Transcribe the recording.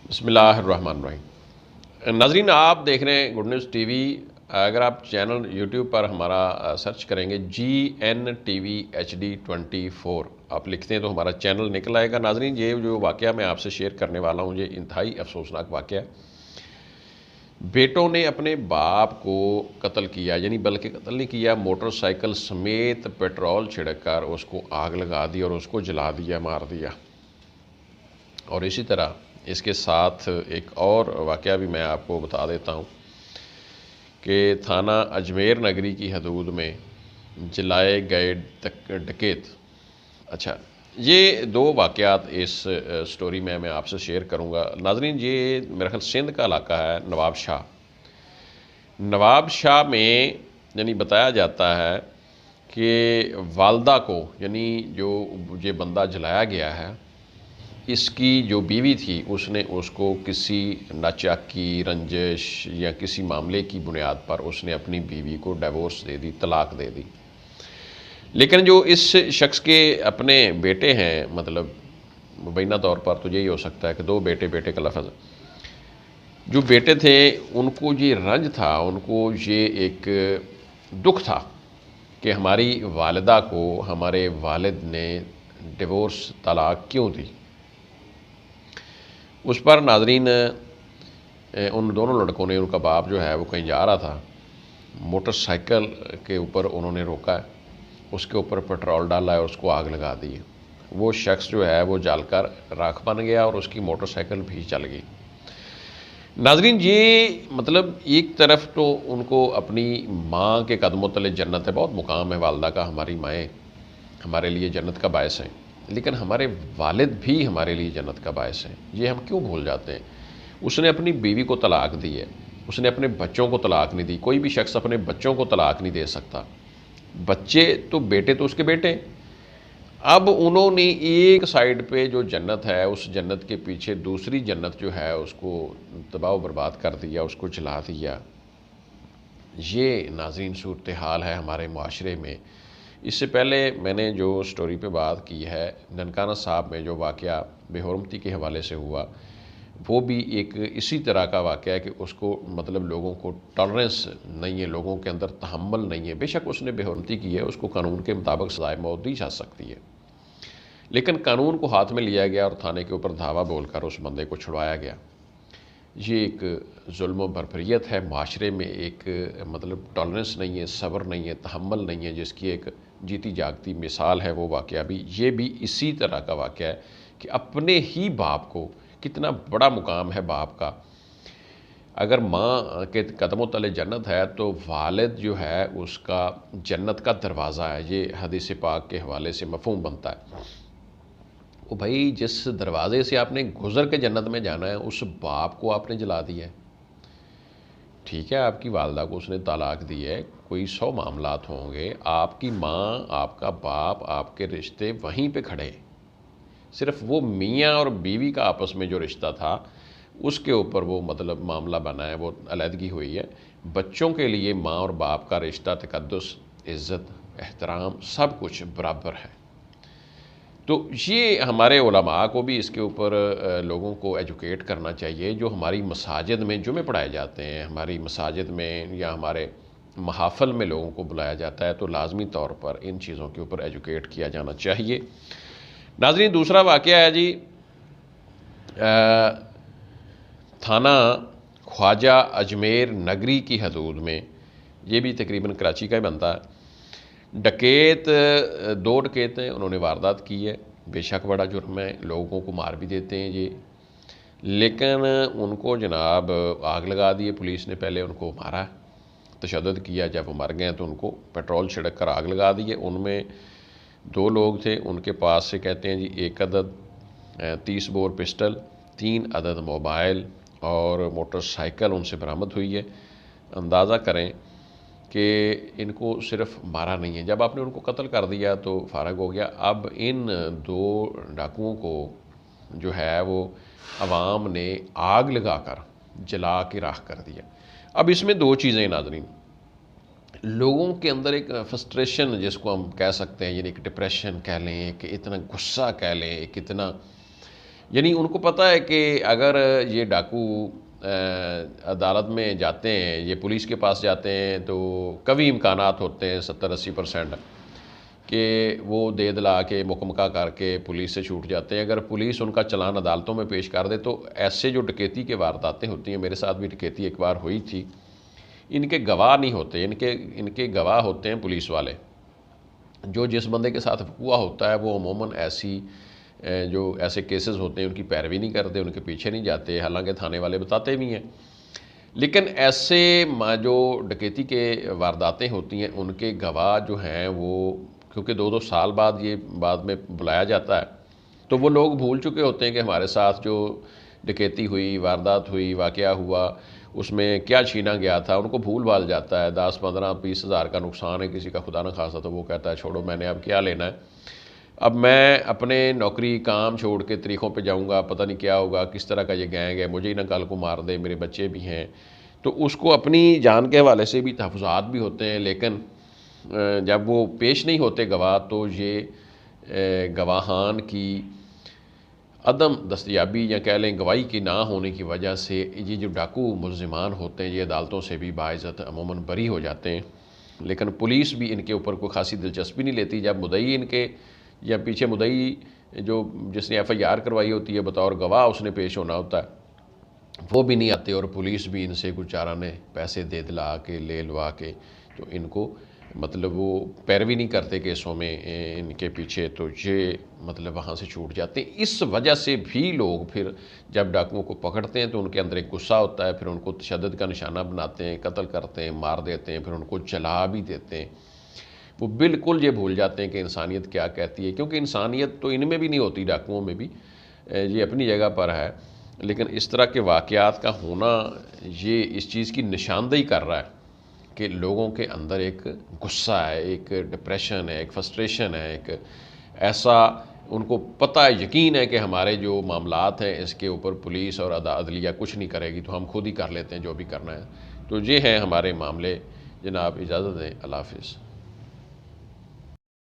بسم اللہ الرحمن الرحیم۔ ناظرین، آپ دیکھ رہے ہیں گڈ نیوز ٹی وی۔ اگر آپ چینل یوٹیوب پر ہمارا سرچ کریں گے GNTV HD24 آپ لکھتے ہیں تو ہمارا چینل نکل آئے گا۔ ناظرین، یہ جو واقعہ میں آپ سے شیئر کرنے والا ہوں یہ انتہائی افسوسناک واقعہ ہے۔ بیٹوں نے اپنے باپ کو قتل کیا، یعنی بلکہ قتل نہیں کیا، موٹر سائیکل سمیت پیٹرول چھڑک کر اس کو آگ لگا دی اور اس کو جلا دیا، مار دیا۔ اور اسی طرح اس کے ساتھ ایک اور واقعہ بھی میں آپ کو بتا دیتا ہوں کہ تھانہ اجمیر نگری کی حدود میں جلائے گئے ڈکیت۔ اچھا، یہ دو واقعات اس سٹوری میں آپ سے شیئر کروں گا۔ ناظرین، یہ میرا خیال سندھ کا علاقہ ہے، نواب شاہ۔ نواب شاہ میں یعنی بتایا جاتا ہے کہ والدہ کو، یعنی جو یہ بندہ جلایا گیا ہے، اس کی جو بیوی تھی اس نے اس کو کسی ناچاکی رنجش یا کسی معاملے کی بنیاد پر اس نے اپنی بیوی کو ڈیورس دے دی، طلاق دے دی۔ لیکن جو اس شخص کے اپنے بیٹے ہیں، مطلب مبینہ طور پر تو یہی ہو سکتا ہے کہ دو بیٹے کا لفظ، جو بیٹے تھے ان کو یہ رنج تھا، ان کو یہ ایک دکھ تھا کہ ہماری والدہ کو ہمارے والد نے ڈیورس طلاق کیوں دی۔ اس پر ناظرین ان دونوں لڑکوں نے، ان کا باپ جو ہے وہ کہیں جا رہا تھا، موٹر سائیکل کے اوپر انہوں نے روکا ہے، اس کے اوپر پیٹرول ڈالا ہے اور اس کو آگ لگا دی ہے۔ وہ شخص جو ہے وہ جل کر راکھ بن گیا اور اس کی موٹر سائیکل بھی جل گئی۔ ناظرین، یہ مطلب ایک طرف تو ان کو اپنی ماں کے قدموں تلے جنت ہے، بہت مقام ہے والدہ کا، ہماری مائیں ہمارے لیے جنت کا باعث ہیں، لیکن ہمارے والد بھی ہمارے لیے جنت کا باعث ہیں۔ یہ ہم کیوں بھول جاتے ہیں؟ اس نے اپنی بیوی کو طلاق دی ہے، اس نے اپنے بچوں کو طلاق نہیں دی۔ کوئی بھی شخص اپنے بچوں کو طلاق نہیں دے سکتا۔ بچے تو بیٹے تو اس کے بیٹے، اب انہوں نے ایک سائیڈ پہ جو جنت ہے اس جنت کے پیچھے دوسری جنت جو ہے اس کو تباہ و برباد کر دیا، اس کو جلا دیا۔ یہ ناظرین صورتحال ہے ہمارے معاشرے میں۔ اس سے پہلے میں نے جو سٹوری پہ بات کی ہے، ننکانہ صاحب میں جو واقعہ بے حرمتی کے حوالے سے ہوا، وہ بھی ایک اسی طرح کا واقعہ ہے کہ اس کو مطلب لوگوں کو ٹالرنس نہیں ہے، لوگوں کے اندر تحمل نہیں ہے۔ بے شک اس نے بے حرمتی کی ہے، اس کو قانون کے مطابق سزائے موت دی جا سکتی ہے، لیکن قانون کو ہاتھ میں لیا گیا اور تھانے کے اوپر دھاوا بول کر اس بندے کو چھڑوایا گیا۔ یہ ایک ظلم و بربریت ہے معاشرے میں، ایک مطلب ٹالرنس نہیں ہے، صبر نہیں ہے، تحمل نہیں ہے، جس کی ایک جیتی جاگتی مثال ہے وہ واقعہ بھی۔ یہ بھی اسی طرح کا واقعہ ہے کہ اپنے ہی باپ کو، کتنا بڑا مقام ہے باپ کا، اگر ماں کے قدموں تلے جنت ہے تو والد جو ہے اس کا جنت کا دروازہ ہے۔ یہ حدیث پاک کے حوالے سے مفہوم بنتا ہے۔ وہ بھائی جس دروازے سے آپ نے گزر کے جنت میں جانا ہے اس باپ کو آپ نے جلا دیا ہے۔ ٹھیک ہے، آپ کی والدہ کو اس نے طلاق دی ہے، کوئی 100 معاملات ہوں گے، آپ کی ماں، آپ کا باپ، آپ کے رشتے وہیں پہ کھڑے، صرف وہ میاں اور بیوی کا آپس میں جو رشتہ تھا اس کے اوپر وہ مطلب معاملہ بنا ہے، وہ علیحدگی ہوئی ہے۔ بچوں کے لیے ماں اور باپ کا رشتہ، تقدس، عزت، احترام، سب کچھ برابر ہے۔ تو یہ ہمارے علماء کو بھی اس کے اوپر لوگوں کو ایجوکیٹ کرنا چاہیے۔ جو ہماری مساجد میں جمعے پڑھائے جاتے ہیں، ہماری مساجد میں یا ہمارے محافل میں لوگوں کو بلایا جاتا ہے، تو لازمی طور پر ان چیزوں کے اوپر ایجوکیٹ کیا جانا چاہیے۔ ناظرین، دوسرا واقعہ ہے جی تھانہ خواجہ اجمیر نگری کی حدود میں، یہ بھی تقریباً کراچی کا ہی بنتا ہے۔ ڈکیت، دو ڈکیت ہیں، انہوں نے واردات کی ہے، بے شک بڑا جرم ہے، لوگوں کو مار بھی دیتے ہیں یہ، لیکن ان کو جناب آگ لگا دی ہے پولیس نے۔ پہلے ان کو مارا، تشدد کیا، جب وہ مر گئے تو ان کو پیٹرول چھڑک کر آگ لگا دی ہے۔ ان میں 2 لوگ تھے، ان کے پاس سے کہتے ہیں جی 1 عدد 30 بور پسٹل، 3 عدد موبائل اور موٹر سائیکل ان سے برآمد ہوئی ہے۔ اندازہ کریں کہ ان کو صرف مارا نہیں ہے، جب آپ نے ان کو قتل کر دیا تو فارغ ہو گیا، اب ان 2 ڈاکوؤں کو جو ہے وہ عوام نے آگ لگا کر جلا کے راکھ کر دیا۔ اب اس میں 2 چیزیں ناظرین، لوگوں کے اندر ایک فرسٹریشن جس کو ہم کہہ سکتے ہیں، یعنی ایک ڈپریشن کہہ لیں، ایک اتنا غصہ کہہ لیں، ایک اتنا یعنی ان کو پتہ ہے کہ اگر یہ ڈاکو عدالت میں جاتے ہیں، یہ پولیس کے پاس جاتے ہیں تو کبھی امکانات ہوتے ہیں 70-80% کہ وہ دے دلا کے مکمکہ کر کے پولیس سے چھوٹ جاتے ہیں۔ اگر پولیس ان کا چلان عدالتوں میں پیش کر دے تو ایسے جو ڈکیتی کے وارداتیں ہوتی ہیں، میرے ساتھ بھی ڈکیتی ایک بار ہوئی تھی، ان کے گواہ نہیں ہوتے، ان کے گواہ ہوتے ہیں پولیس والے۔ جو جس بندے کے ساتھ ہوا ہوتا ہے وہ عموماً جو ایسے کیسز ہوتے ہیں ان کی پیروی نہیں کرتے، ان کے پیچھے نہیں جاتے، حالانکہ تھانے والے بتاتے بھی ہیں۔ لیکن ایسے جو ڈکیتی کے وارداتیں ہوتی ہیں ان کے گواہ جو ہیں وہ، کیونکہ 2-2 سال بعد یہ بعد میں بلایا جاتا ہے، تو وہ لوگ بھول چکے ہوتے ہیں کہ ہمارے ساتھ جو ڈکیتی ہوئی، واردات ہوئی، واقعہ ہوا، اس میں کیا چھینا گیا تھا، ان کو بھول بھال جاتا ہے۔ 10-15-20 ہزار کا نقصان ہے کسی کا، خدا نہ خواستہ، تو وہ کہتا ہے چھوڑو، میں نے اب کیا لینا ہے، اب میں اپنے نوکری کام چھوڑ کے طریقوں پہ جاؤں گا، پتہ نہیں کیا ہوگا، کس طرح کا یہ گینگ ہے، مجھے ہی نہ کل کو مار دے، میرے بچے بھی ہیں۔ تو اس کو اپنی جان کے حوالے سے بھی تحفظات بھی ہوتے ہیں، لیکن جب وہ پیش نہیں ہوتے گواہ تو یہ گواہان کی عدم دستیابی یا کہہ لیں گواہی کی نہ ہونے کی وجہ سے یہ جو ڈاکو ملزمان ہوتے ہیں یہ عدالتوں سے بھی باعزت عموماً بری ہو جاتے ہیں۔ لیکن پولیس بھی ان کے اوپر کوئی خاصی دلچسپی نہیں لیتی۔ جب مدعی ان کے یا پیچھے مدعی جس نے FIR کروائی ہوتی ہے بطور گواہ اس نے پیش ہونا ہوتا ہے، وہ بھی نہیں آتے، اور پولیس بھی ان سے کچھ چارہ نے پیسے دے دلا کے لے لوا کے تو ان کو مطلب وہ پیروی نہیں کرتے کیسوں میں ان کے پیچھے، تو یہ مطلب وہاں سے چھوٹ جاتے ہیں۔ اس وجہ سے بھی لوگ پھر جب ڈاکوؤں کو پکڑتے ہیں تو ان کے اندر ایک غصہ ہوتا ہے، پھر ان کو تشدد کا نشانہ بناتے ہیں، قتل کرتے ہیں، مار دیتے ہیں، پھر ان کو جلا بھی دیتے ہیں۔ وہ بالکل یہ بھول جاتے ہیں کہ انسانیت کیا کہتی ہے، کیونکہ انسانیت تو ان میں بھی نہیں ہوتی، ڈاکوؤں میں بھی، یہ اپنی جگہ پر ہے، لیکن اس طرح کے واقعات کا ہونا یہ اس چیز کی نشاندہی کر رہا ہے کہ لوگوں کے اندر ایک غصہ ہے، ایک ڈپریشن ہے، ایک فرسٹریشن ہے، ایک ایسا ان کو پتہ ہے، یقین ہے کہ ہمارے جو معاملات ہیں اس کے اوپر پولیس اور عدلیہ کچھ نہیں کرے گی، تو ہم خود ہی کر لیتے ہیں جو بھی کرنا ہے۔ تو یہ ہیں ہمارے معاملے۔ جناب اجازت دیں، اللہ حافظ۔